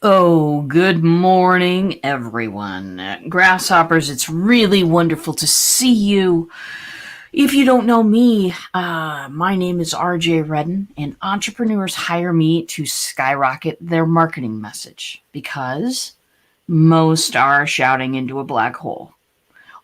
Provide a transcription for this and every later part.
Oh, good morning, everyone. Grasshoppers, it's really wonderful to see you. If you don't know me, my name is RJ Redden, and entrepreneurs hire me to skyrocket their marketing message because most are shouting into a black hole,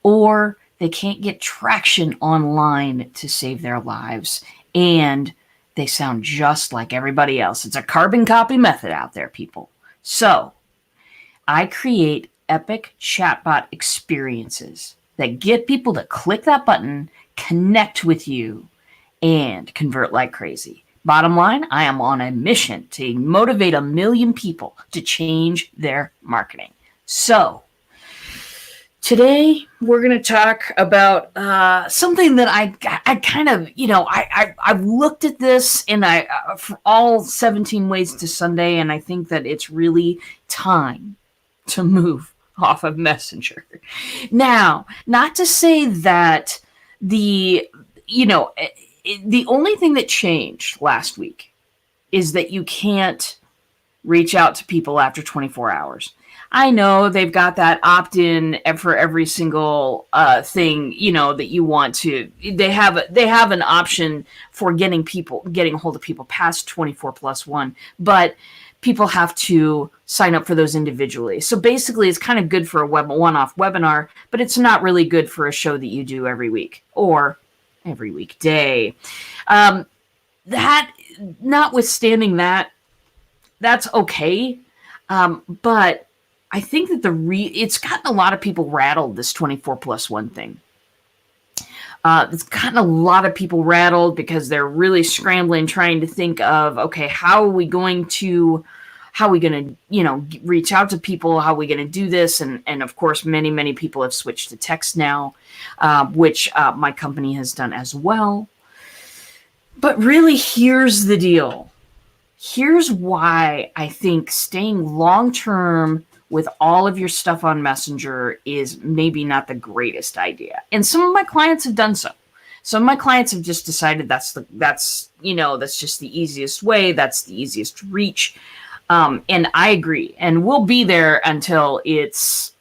or they can't get traction online to save their lives, and they sound just like everybody else. It's a carbon copy method out there, people. So, I create epic chatbot experiences that get people to click that button, connect with you, and convert like crazy. Bottom line, I am on a mission to motivate 1 million people to change their marketing. So, today we're going to talk about something that I kind of, I've looked at this and for all 17 ways to Sunday, and I think that it's really time to move off of Messenger. Now, not to say that the, you know, the only thing that changed last week is that you can't reach out to people after 24 hours. I know they've got that opt-in for every single thing, that you want to. They have an option for getting a hold of people past 24+1, but people have to sign up for those individually. So basically, it's kind of good for a one-off webinar, but it's not really good for a show that you do every week or every weekday. That notwithstanding that's okay. But I think that it's gotten a lot of people rattled, this 24+1 thing. It's gotten a lot of people rattled because they're really scrambling, trying to think of, okay, how are we going to, reach out to people? How are we going to do this? And of course, many, many people have switched to text now, which my company has done as well. But really, here's the deal. Here's why I think staying long-term with all of your stuff on Messenger is maybe not the greatest idea. And some of my clients have done so. Some of my clients have just decided that's just the easiest way. That's the easiest to reach. And I agree. And we'll be there until it's,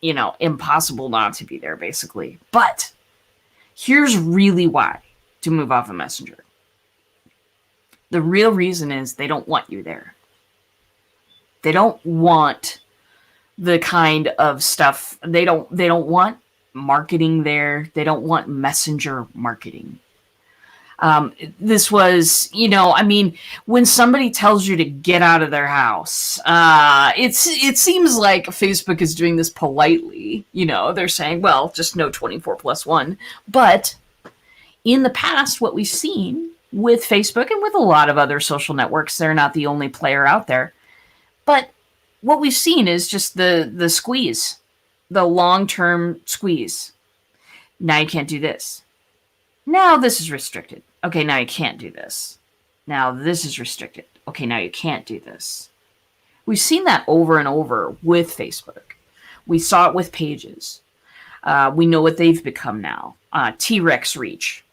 impossible not to be there, basically. But here's really why to move off of Messenger. The real reason is they don't want you there. They don't want the kind of stuff. They don't want marketing there. They don't want Messenger marketing. This was, when somebody tells you to get out of their house, it seems like Facebook is doing this politely. They're saying, well, just no 24+1. But in the past, what we've seen with Facebook and with a lot of other social networks, they're not the only player out there. But what we've seen is just the squeeze, the long-term squeeze. Now you can't do this. Now this is restricted. Okay, now you can't do this. Now this is restricted. Okay, now you can't do this. We've seen that over and over with Facebook. We saw it with Pages. We know what they've become now. T-Rex reach.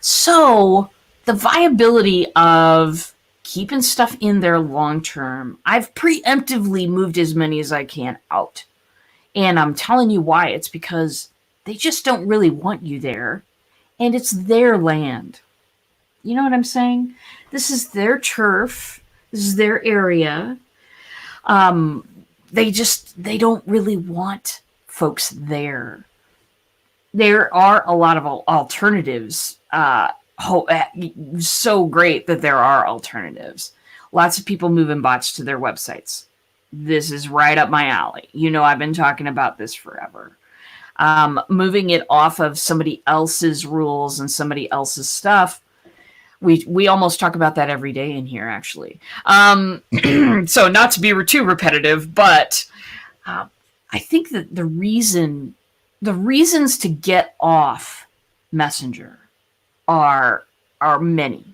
So the viability of keeping stuff in there long term, I've preemptively moved as many as I can out. And I'm telling you why. It's because they just don't really want you there. And it's their land. You know what I'm saying? This is their turf. This is their area. They don't really want folks there. There are a lot of alternatives. So great that there are alternatives. Lots of people moving bots to their websites. This is right up my alley. I've been talking about this forever. Moving it off of somebody else's rules and somebody else's stuff. We almost talk about that every day in here, actually. So not to be too repetitive, but I think that the reasons to get off Messenger are many.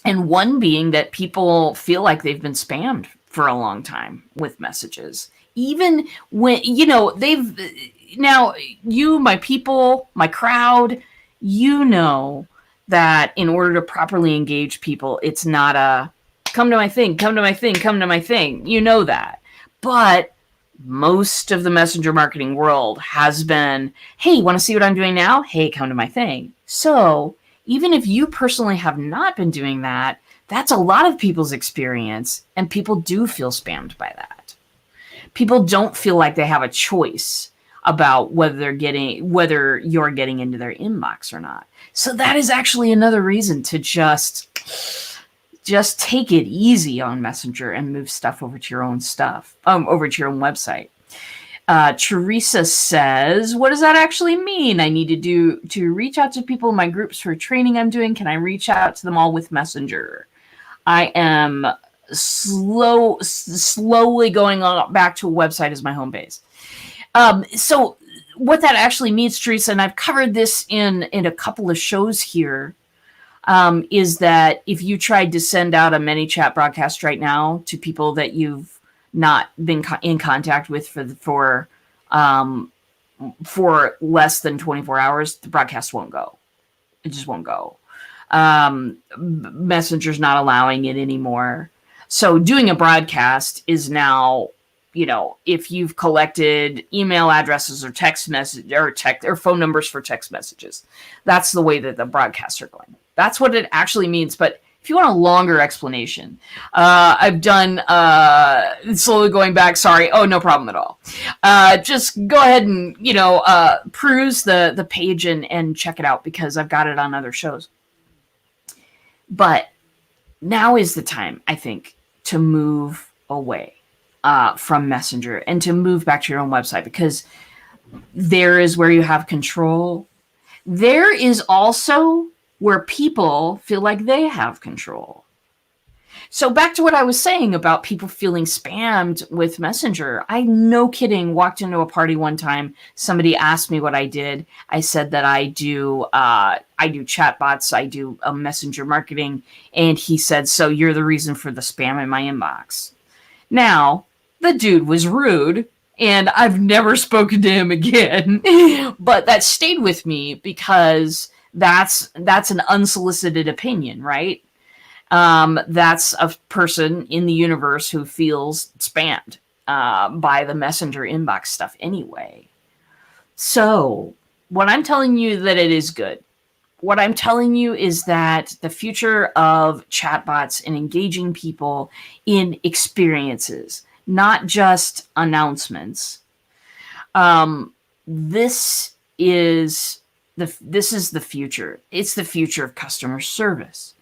And one being that people feel like they've been spammed for a long time with messages. Even when, now you, my people, my crowd, that in order to properly engage people, it's not a come to my thing, come to my thing, come to my thing. You know that. But most of the messenger marketing world has been, hey, you want to see what I'm doing now? Hey, come to my thing. So even if you personally have not been doing that, that's a lot of people's experience, and people do feel spammed by that. People don't feel like they have a choice about whether you're getting into their inbox or not. So that is actually another reason to just take it easy on Messenger and move stuff over to your own over to your own website. Teresa says, what does that actually mean? I need to reach out to people in my groups for training I'm doing. Can I reach out to them all with Messenger? I am slowly going on back to a website as my home base. So what that actually means, Teresa, and I've covered this in a couple of shows here, is that if you tried to send out a ManyChat broadcast right now to people that you've not been in contact with for less than 24 hours, the broadcast won't go. It just won't go. Messenger's not allowing it anymore. So doing a broadcast is now, if you've collected email addresses or text message or phone numbers for text messages, that's the way that the broadcasts are going. That's what it actually means. But if you want a longer explanation, I've done slowly going back. Sorry. Oh, no problem at all. Just go ahead and, peruse the page and check it out, because I've got it on other shows. But now is the time, I think, to move away from Messenger and to move back to your own website, because there is where you have control. There is also where people feel like they have control. So back to what I was saying about people feeling spammed with Messenger. I, no kidding, walked into a party one time. Somebody asked me what I did. I said that I do chatbots. I do messenger marketing. And he said, so you're the reason for the spam in my inbox. Now, the dude was rude, and I've never spoken to him again. But that stayed with me because that's an unsolicited opinion, right? That's a person in the universe who feels spammed by the messenger inbox stuff anyway. So what I'm telling you that it is good. What I'm telling you is that the future of chatbots and engaging people in experiences, not just announcements. This is the future. It's the future of customer service.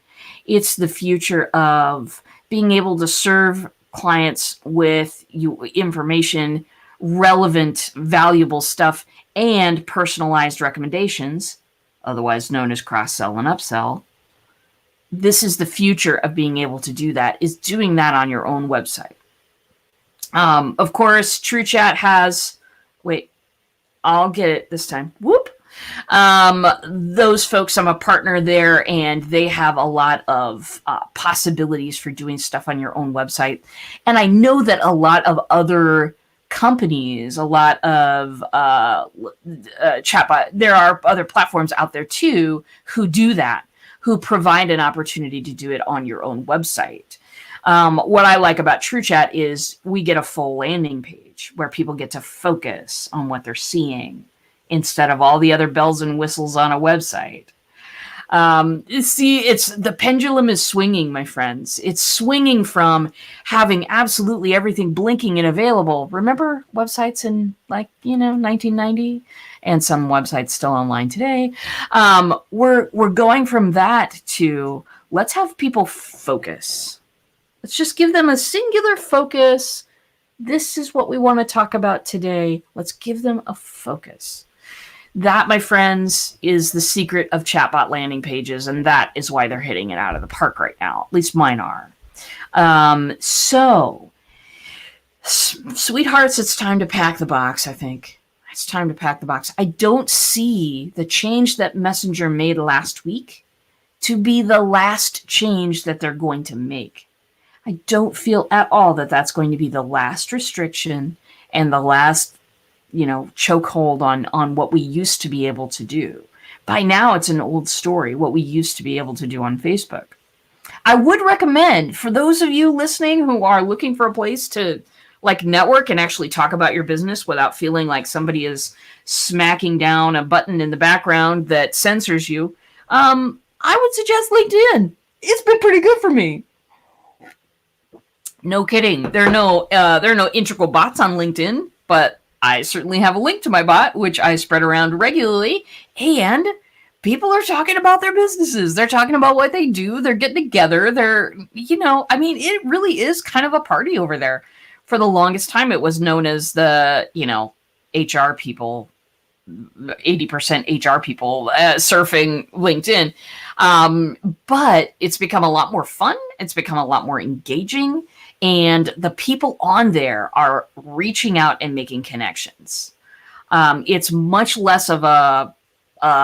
It's the future of being able to serve clients with information, relevant, valuable stuff, and personalized recommendations, otherwise known as cross-sell and upsell. This is the future of being able to do that, is doing that on your own website. Of course, TrueChat has, I'll get it this time. Whoop. Those folks, I'm a partner there, and they have a lot of possibilities for doing stuff on your own website. And I know that a lot of other companies, a lot of chatbot, there are other platforms out there too who do that, who provide an opportunity to do it on your own website. What I like about TrueChat is we get a full landing page where people get to focus on what they're seeing instead of all the other bells and whistles on a website. It's the pendulum is swinging, my friends. It's swinging from having absolutely everything blinking and available. Remember websites in 1990, and some websites still online today. We're going from that to let's have people focus. Let's just give them a singular focus. This is what we want to talk about today. Let's give them a focus. That, my friends, is the secret of chatbot landing pages, and that is why they're hitting it out of the park right now. At least mine are. So, sweethearts, it's time to pack the box, I think. It's time to pack the box. I don't see the change that Messenger made last week to be the last change that they're going to make. I don't feel at all that that's going to be the last restriction and the last chokehold on what we used to be able to do. By now, it's an old story, what we used to be able to do on Facebook. I would recommend, for those of you listening who are looking for a place to like network and actually talk about your business without feeling like somebody is smacking down a button in the background that censors you, I would suggest LinkedIn. It's been pretty good for me. No kidding. There are no integral bots on LinkedIn, but I certainly have a link to my bot, which I spread around regularly, and people are talking about their businesses. They're talking about what they do. They're getting together. It really is kind of a party over there. For the longest time, it was known as the, HR people, 80% HR people surfing LinkedIn. But it's become a lot more fun. It's become a lot more engaging. And the people on there are reaching out and making connections. It's much less of a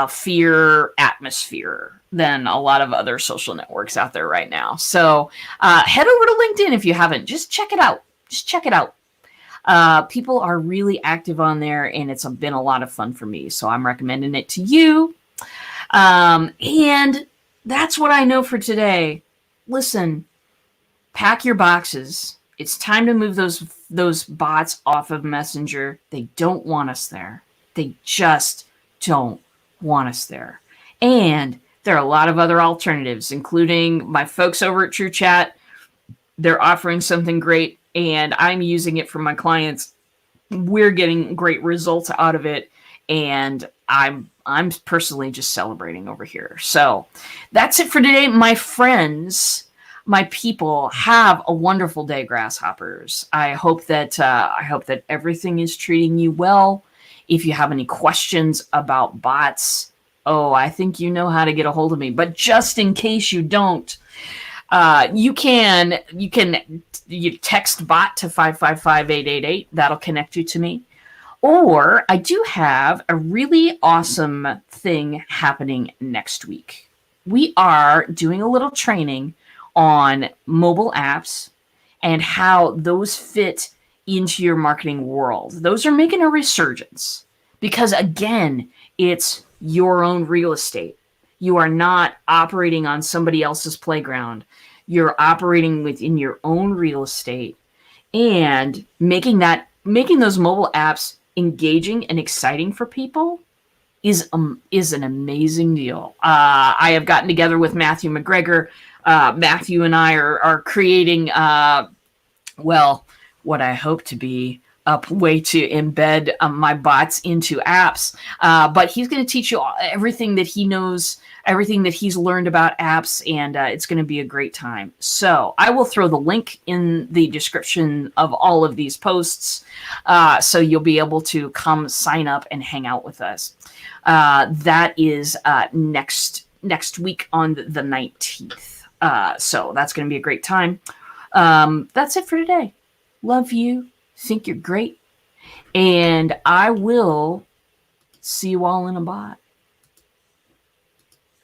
fear atmosphere than a lot of other social networks out there right now. So head over to LinkedIn if you haven't. Just check it out. People are really active on there, and it's been a lot of fun for me. So I'm recommending it to you. And that's what I know for today. Listen, pack your boxes. It's time to move those bots off of Messenger. They don't want us there. They just don't want us there. And there are a lot of other alternatives, including my folks over at TrueChat. They're offering something great, and I'm using it for my clients. We're getting great results out of it, and I'm personally just celebrating over here. So that's it for today, my friends. My people, have a wonderful day, grasshoppers. I hope that everything is treating you well. If you have any questions about bots, I think you know how to get a hold of me. But just in case you don't, you can text bot to 555-888. That'll connect you to me. Or I do have a really awesome thing happening next week. We are doing a little training on mobile apps and how those fit into your marketing world. Those are making a resurgence because, again, it's your own real estate. You are not operating on somebody else's playground. You're operating within your own real estate, and making those mobile apps engaging and exciting for people is an amazing deal. I have gotten together with Matthew McGregor. Matthew and I are creating, what I hope to be a way to embed my bots into apps. But he's going to teach you everything that he knows, everything that he's learned about apps, and it's going to be a great time. So I will throw the link in the description of all of these posts, so you'll be able to come sign up and hang out with us. That is next week on the 19th. So that's going to be a great time. That's it for today. Love you. Think you're great. And I will see you all in a bot.